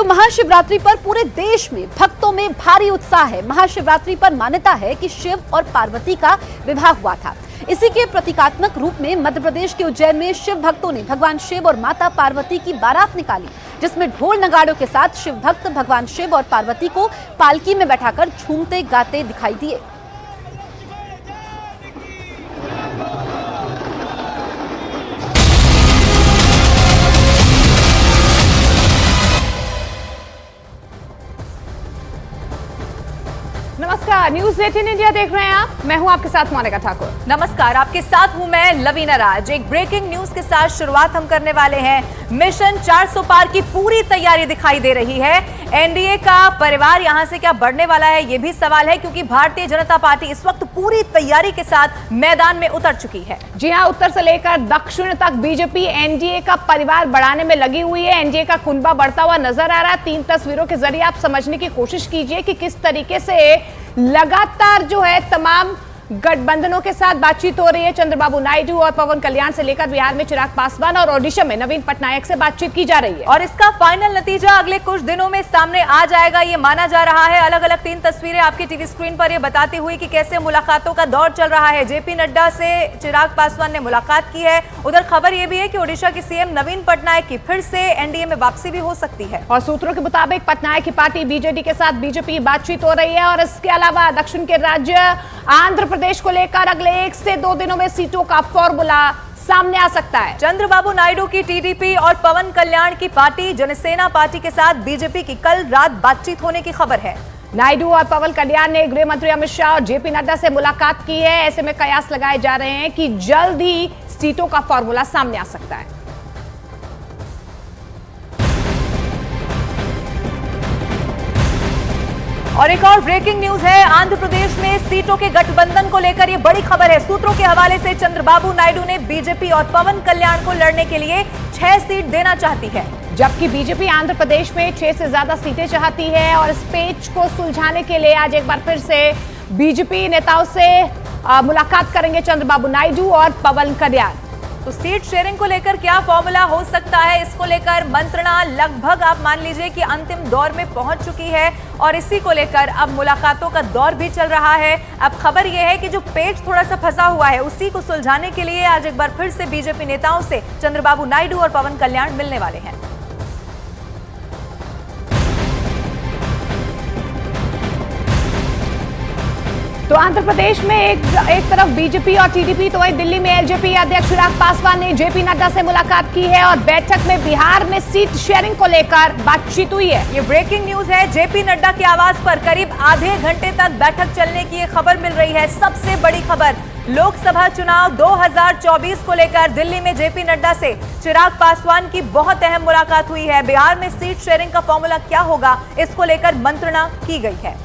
तो महाशिवरात्रि पर पूरे देश में भक्तों में भारी उत्साह है। महाशिवरात्रि पर मान्यता है कि शिव और पार्वती का विवाह हुआ था। इसी के प्रतीकात्मक रूप में मध्य प्रदेश के उज्जैन में शिव भक्तों ने भगवान शिव और माता पार्वती की बारात निकाली, जिसमें ढोल नगाड़ों के साथ शिव भक्त भगवान शिव और पार्वती को पालकी में बैठाकर झूमते गाते दिखाई दिए। नमस्कार, न्यूज़ 18 इंडिया देख रहे हैं आप। मैं हूं आपके साथ मोनिका ठाकुर। नमस्कार, आपके साथ हूं मैं लवीना राज। एक ब्रेकिंग न्यूज के साथ शुरुआत हम करने वाले हैं। मिशन 400 पार की पूरी तैयारी दिखाई दे रही है। एनडीए का परिवार यहां से क्या बढ़ने वाला है, यह भी सवाल है, क्योंकि भारतीय जनता पार्टी इस वक्त पूरी तैयारी के साथ मैदान में उतर चुकी है। जी हां, उत्तर से लेकर दक्षिण तक बीजेपी एनडीए का परिवार बढ़ाने में लगी हुई है। एनडीए का कुनबा बढ़ता हुआ नजर आ रहा है। 3 तस्वीरों के जरिए आप समझने की कोशिश कीजिए कि किस तरीके से लगातार जो है तमाम गठबंधनों के साथ बातचीत हो रही है। चंद्रबाबू नायडू और पवन कल्याण से लेकर बिहार में चिराग पासवान और ओडिशा में नवीन पटनायक से बातचीत की जा रही है। और इसका फाइनल नतीजा अगले कुछ दिनों में सामने आ जाएगा, ये माना जा रहा है। अलग अलग 3 तस्वीरें आपकी टीवी स्क्रीन पर ये बताती हुई कि कैसे मुलाकातों का दौर चल रहा है। जेपी नड्डा से चिराग पासवान ने मुलाकात की है। उधर खबर यह भी है कि ओडिशा के सीएम नवीन पटनायक की फिर से एनडीए में वापसी भी हो सकती है। और सूत्रों के मुताबिक पटनायक की पार्टी बीजेडी के साथ बीजेपी बातचीत हो रही है। और इसके अलावा दक्षिण के राज्य आंध्र प्रदेश को लेकर अगले 1 से 2 दिनों में सीटों का फॉर्मूला सामने आ सकता है। चंद्रबाबू नायडू की टीडीपी और पवन कल्याण की पार्टी जनसेना पार्टी के साथ बीजेपी की कल रात बातचीत होने की खबर है। नायडू और पवन कल्याण ने गृह मंत्री अमित शाह और जेपी नड्डा से मुलाकात की है। ऐसे में कयास लगाए जा रहे हैं कि जल्द ही सीटों का फॉर्मूला सामने आ सकता है। और एक और ब्रेकिंग न्यूज है। आंध्र प्रदेश में सीटों के गठबंधन को लेकर यह बड़ी खबर है। सूत्रों के हवाले से चंद्रबाबू नायडू ने बीजेपी और पवन कल्याण को लड़ने के लिए 6 सीट देना चाहती है, जबकि बीजेपी आंध्र प्रदेश में 6 से ज्यादा सीटें चाहती है। और इस पेच को सुलझाने के लिए आज एक बार फिर से बीजेपी नेताओं से मुलाकात करेंगे चंद्रबाबू नायडू और पवन कल्याण। तो सीट शेयरिंग को लेकर क्या फॉर्मूला हो सकता है, इसको लेकर मंत्रणा लगभग आप मान लीजिए कि अंतिम दौर में पहुंच चुकी है। और इसी को लेकर अब मुलाकातों का दौर भी चल रहा है। अब खबर यह है कि जो पेच थोड़ा सा फंसा हुआ है, उसी को सुलझाने के लिए आज एक बार फिर से बीजेपी नेताओं से चंद्रबाबू नायडू और पवन कल्याण मिलने वाले हैं। तो आंध्र प्रदेश में एक तरफ बीजेपी और टीडीपी, तो वहीं दिल्ली में एलजेपी अध्यक्ष चिराग पासवान ने जेपी नड्डा से मुलाकात की है। और बैठक में बिहार में सीट शेयरिंग को लेकर बातचीत हुई है। ये ब्रेकिंग न्यूज है। जेपी नड्डा के आवास पर करीब आधे घंटे तक बैठक चलने की खबर मिल रही है। सबसे बड़ी खबर, लोकसभा चुनाव 2024 को लेकर दिल्ली में जेपी नड्डा से चिराग पासवान की बहुत अहम मुलाकात हुई है। बिहार में सीट शेयरिंग का फॉर्मूला क्या होगा, इसको लेकर मंत्रणा की गई है।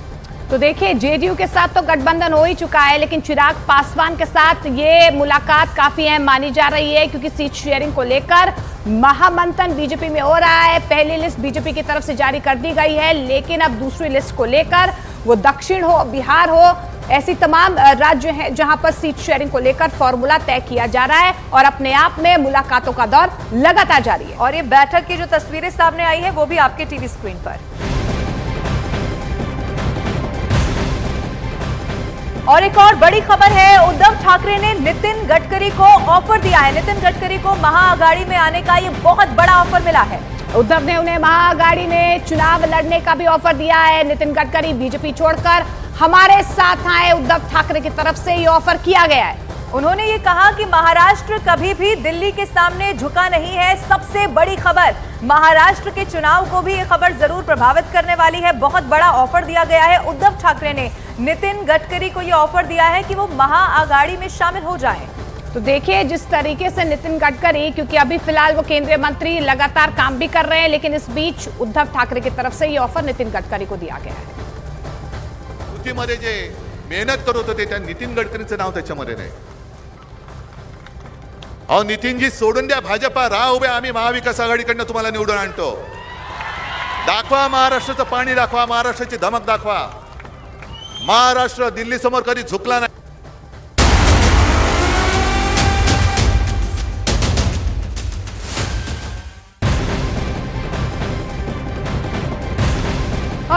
तो देखिए, जेडीयू के साथ तो गठबंधन हो ही चुका है, लेकिन चिराग पासवान के साथ ये मुलाकात काफी अहम मानी जा रही है, क्योंकि सीट शेयरिंग को लेकर महामंथन बीजेपी में हो रहा है। पहली लिस्ट बीजेपी की तरफ से जारी कर दी गई है, लेकिन अब दूसरी लिस्ट को लेकर वो दक्षिण हो, बिहार हो, ऐसी तमाम राज्य हैं जहां पर सीट शेयरिंग को लेकर फॉर्मूला तय किया जा रहा है। और अपने आप में मुलाकातों का दौर लगातार जारी है। और ये बैठक की जो तस्वीरें सामने आई है, वो भी आपके टीवी स्क्रीन पर। और एक और बड़ी खबर है, उद्धव ठाकरे ने नितिन गडकरी को ऑफर दिया है। नितिन गडकरी को महाअघाड़ी में आने का ये बहुत बड़ा ऑफर मिला है। उद्धव ने उन्हें महाअघाड़ी में चुनाव लड़ने का भी ऑफर दिया है। नितिन गडकरी बीजेपी छोड़कर हमारे साथ आए, उद्धव ठाकरे की तरफ से ये ऑफर किया गया है। उन्होंने ये कहा कि महाराष्ट्र कभी भी दिल्ली के सामने झुका नहीं है। सबसे बड़ी खबर, महाराष्ट्र के चुनाव को भी ये खबर जरूर प्रभावित करने वाली है। बहुत बड़ा ऑफर दिया गया है। उद्धव ठाकरे ने नितिन गडकरी को ये ऑफर दिया है कि वो महाअघाड़ी में शामिल हो जाएं। तो देखिए, जिस तरीके से नितिन गडकरी, क्योंकि अभी फिलहाल वो केंद्रीय मंत्री लगातार काम भी कर रहे हैं, लेकिन इस बीच उद्धव ठाकरे की तरफ से ये ऑफर नितिन गडकरी को दिया गया है। युतीमध्ये जे मेहनत करत होते त्या नितिन गडकरींचं नाव त्याच्यामध्ये नाही। अहो नितिनजी सोडून द्या भाजपा, राहा उभे, आम्ही महाविकास आघाडीकडनं तुम्हाला निवडून आणतो। दाखवा महाराष्ट्राचं पाणी, दाखवा महाराष्ट्राची धमक, दाखवा महाराष्ट्र दिल्ली समोर कधी झुकला नाही।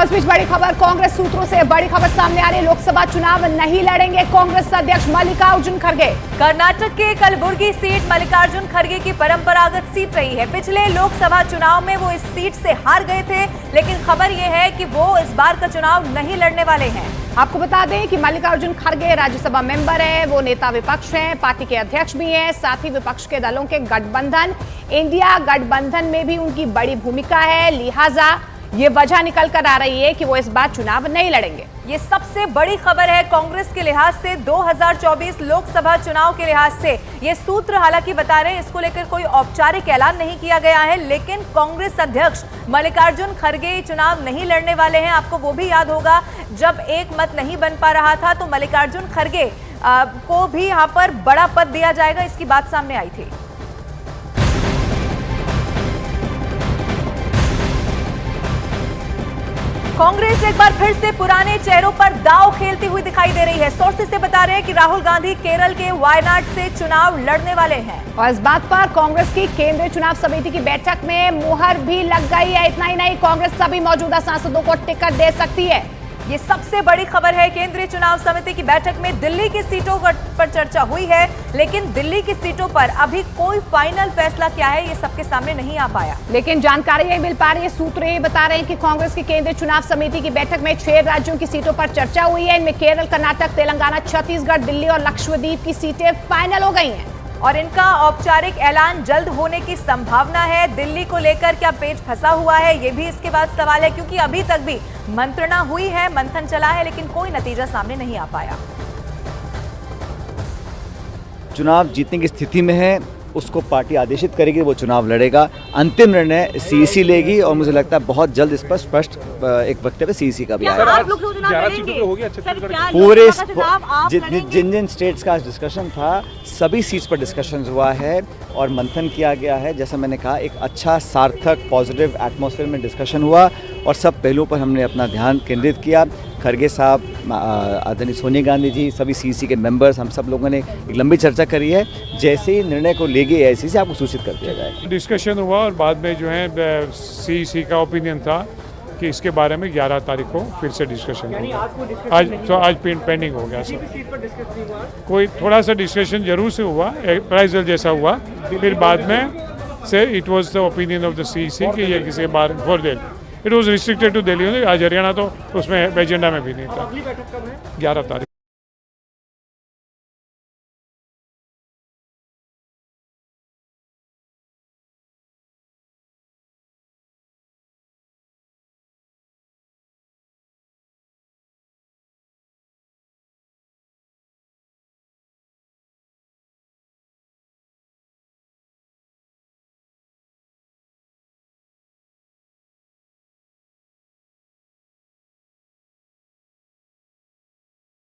और इस बीच बड़ी खबर कांग्रेस सूत्रों से बड़ी खबर सामने आ रही है। लोकसभा चुनाव नहीं लड़ेंगे कांग्रेस अध्यक्ष मल्लिकार्जुन खड़गे। कर्नाटक के कलबुर्गी सीट मल्लिकार्जुन खड़गे की परंपरागत सीट रही है। पिछले लोकसभा चुनाव में वो इस सीट से हार गए थे, लेकिन खबर यह है कि वो इस बार का चुनाव नहीं लड़ने वाले हैं। आपको बता दें कि मल्लिकार्जुन खड़गे राज्यसभा मेंबर है, वो नेता विपक्ष हैं, पार्टी के अध्यक्ष भी हैं, साथ ही विपक्ष के दलों के गठबंधन इंडिया गठबंधन में भी उनकी बड़ी भूमिका है। लिहाजा ये वजह निकल कर आ रही है कि वो इस बार चुनाव नहीं लड़ेंगे। ये सबसे बड़ी खबर है कांग्रेस के लिहाज से, 2024 लोकसभा चुनाव के लिहाज से। ये सूत्र हालांकि बता रहे हैं इसको लेकर कोई औपचारिक ऐलान नहीं किया गया है, लेकिन कांग्रेस अध्यक्ष मल्लिकार्जुन खड़गे चुनाव नहीं लड़ने वाले हैं। आपको वो भी याद होगा जब एक मत नहीं बन पा रहा था तो मल्लिकार्जुन खड़गे को भी यहाँ पर बड़ा पद दिया जाएगा, इसकी बात सामने आई थी। कांग्रेस एक बार फिर से पुराने चेहरों पर दांव खेलती हुई दिखाई दे रही है। सोर्सेस से बता रहे हैं कि राहुल गांधी केरल के वायनाड से चुनाव लड़ने वाले हैं और इस बात पर कांग्रेस की केंद्रीय चुनाव समिति की बैठक में मुहर भी लग गई है। इतना ही नहीं, कांग्रेस सभी मौजूदा सांसदों को टिकट दे सकती है। ये सबसे बड़ी खबर है। केंद्रीय चुनाव समिति की बैठक में दिल्ली की सीटों पर चर्चा हुई है, लेकिन दिल्ली की सीटों पर अभी कोई फाइनल फैसला क्या है ये सबके सामने नहीं आ पाया। लेकिन जानकारी यही मिल पा रही है, सूत्र ये बता रहे हैं कि कांग्रेस की केंद्रीय चुनाव समिति की बैठक में 6 राज्यों की सीटों पर चर्चा हुई है। इनमें केरल, कर्नाटक, तेलंगाना, छत्तीसगढ़, दिल्ली और लक्षद्वीप की सीटें फाइनल हो गई हैं और इनका औपचारिक ऐलान जल्द होने की संभावना है। दिल्ली को लेकर क्या पेच फंसा हुआ है, ये भी इसके बाद सवाल है, क्योंकि अभी तक भी मंत्रणा हुई है, मंथन चला है, लेकिन कोई नतीजा सामने नहीं आ पाया। चुनाव जीतने की स्थिति में है, उसको पार्टी आदेशित करेगी, वो चुनाव लड़ेगा। अंतिम निर्णय सीईसी लेगी और मुझे लगता है बहुत जल्द इस पर स्पष्ट एक वक्तव्य सीईसी का भी आएगा। पूरे जिन जिन स्टेट्स का डिस्कशन था सभी सीट्स पर डिस्कशन हुआ है और मंथन किया गया है। जैसा मैंने कहा, एक अच्छा सार्थक पॉजिटिव एटमॉस्फेयर में डिस्कशन हुआ और सब पहलुओं पर हमने अपना ध्यान केंद्रित किया। खड़गे साहब, आदरणीय सोनिया गांधी जी, सभी सीईसी के मेंबर्स, हम सब लोगों ने एक लंबी चर्चा करी है। जैसे ही निर्णय को लेगी एआईसीसी आपको सूचित कर दिया जाएगा। डिस्कशन हुआ और बाद में जो है सीईसी का ओपिनियन था कि इसके बारे में 11 तारीख को फिर से डिस्कशन होगा। आज पेंडिंग हो गया सर। कोई थोड़ा सा डिस्कशन जरूर से हुआ, अप्राइजल जैसा हुआ, फिर बाद में से it was the opinion of the CEC कि ये किसी बार for Delhi, it was restricted to Delhi. आज हरियाणा तो उसमें एजेंडा में भी नहीं था। 11 तारीख।